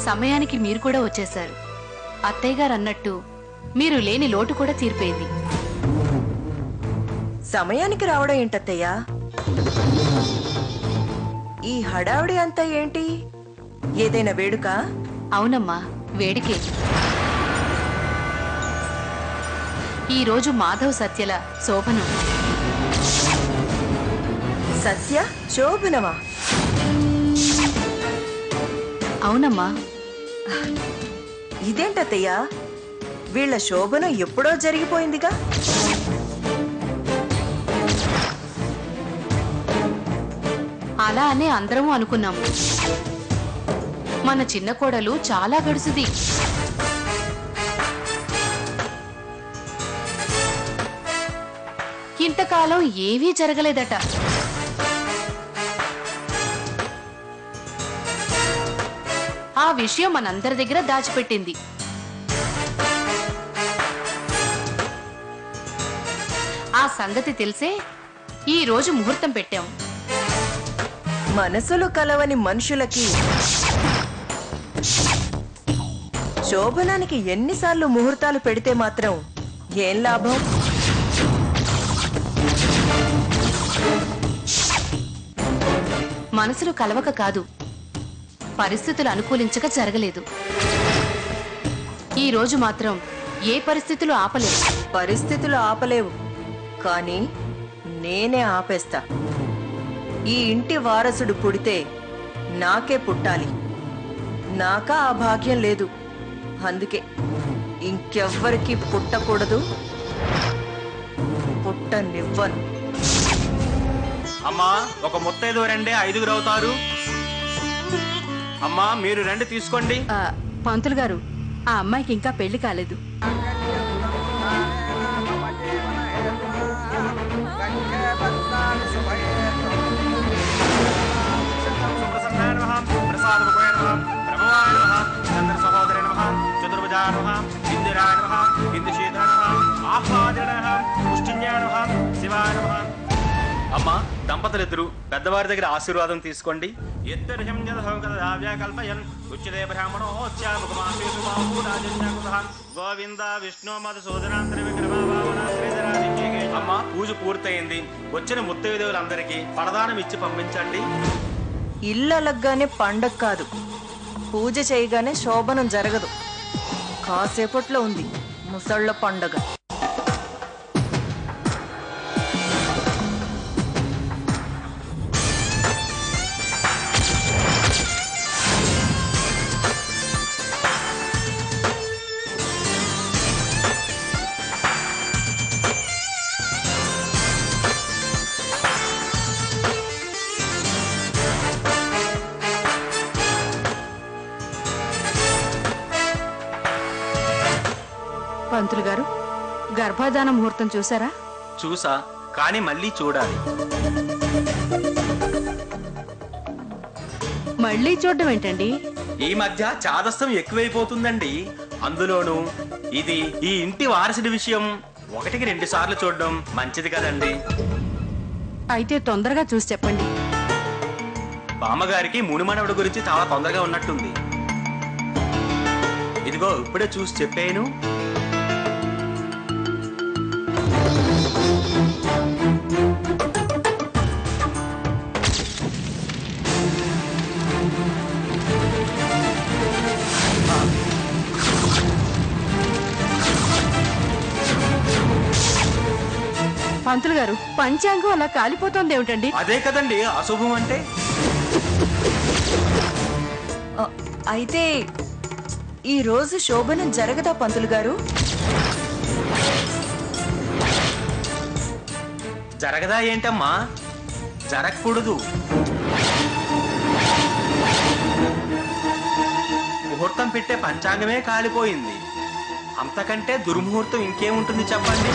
సమయానికి మీరు కూడా వచ్చేశారు. అత్తయ్య గారు అన్నట్టు మీరు లేని లోటు కూడా తీరిపోయింది. సమయానికి రావడం ఏంటత్తయ్యా? ఈ హడావిడి అంతా ఏంటి? ఏదైనా వేడుక? అవునమ్మా, వేడికే. ఈరోజు మాధవ్ సత్యల శోభనం. సత్య శోభనమా? అవునమ్మా. ఇదేంటత్తయ్యా? వీళ్ల శోభనం ఎప్పుడో జరిగిపోయిందిగా. అలా అనే అందరము అనుకున్నాము. మన చిన్న కోడలు చాలా గడుసుది. ఇంతకాలం ఏవీ జరగలేదట. ఆ విషయం మనందరి దగ్గర దాచిపెట్టింది. ఆ సంగతి తెలిసే ఈ రోజు ముహూర్తం పెట్టాం. మనసులు కలవని మనుషులకి శోభనానికి ఎన్నిసార్లు ముహూర్తాలు పెడితే మాత్రం ఏం లాభం? మనసులు కలవక కాదు, పరిస్థితులు అనుకూలించక జరగలేదు. ఈ రోజు మాత్రం ఏ పరిస్థితులు ఆపలేవు. పరిస్థితులు ఆపలేవు, కానీ నేనే ఆపేస్తా. ఈ ఇంటి వారసుడు పుడితే నాకే పుట్టాలి. నాకా ఆ భాగ్యం లేదు. అందుకే ఇంకెవ్వరికి పుట్టకూడదు, పుట్టనివ్వను. అమ్మా, ఒక ముత్తైదు రండి, 5గురు అవుతారు. అమ్మా, మీరు రండి, తీసుకోండి. పంతులు గారు, ఆ అమ్మాయికి ఇంకా పెళ్లి కాలేదు. అమ్మా, దంపతులిద్దరు పెద్దవారి దగ్గర ఆశీర్వాదం తీసుకోండి. గోవింద విష్ణు మధుసూదనాంతర అమ్మా, పూజ పూర్తయింది. వచ్చిన ముత్తైదువులందరికీ పరదానం ఇచ్చి పంపించండి. ఇల్లలగ్గానే పండగ కాదు, పూజ చేయగానే శోభనం జరగదు. కాసేపట్లో ఉంది ముసళ్ళ పండగ. పంతులు గారు, గర్భాధాన ముహూర్తం చూసారా? చూసా, కానీ మళ్ళీ చూడాలి. మళ్ళీ చూడడం ఏంటండి? ఈ మధ్య చాదస్తం ఎక్కువైపోతుందండి. అందులోనూ ఇది ఈ ఇంటి వారసుడి విషయం 1కి 2 సార్లు చూడడం మంచిది కదండి. అయితే తొందరగా చూసి చెప్పండి. బామ్మగారికి మునిమనవుడి గురించి చాలా తొందరగా ఉన్నట్టుంది. ఇదిగో ఇప్పుడే చూసి చెప్పాను. పంతులు గారు, పంచాంగం అలా కాలిపోతుంది ఏమిటండి? అదే కదండి అశుభం అంటే. అయితే ఈ రోజు శోభనం జరగదా పంతులు గారు? జరగదా ఏంటమ్మా? జరగకూడదు. ముహూర్తం పెట్టే పంచాంగమే కాలిపోయింది. అంతకంటే దుర్ముహూర్తం ఇంకేముంటుంది చెప్పండి?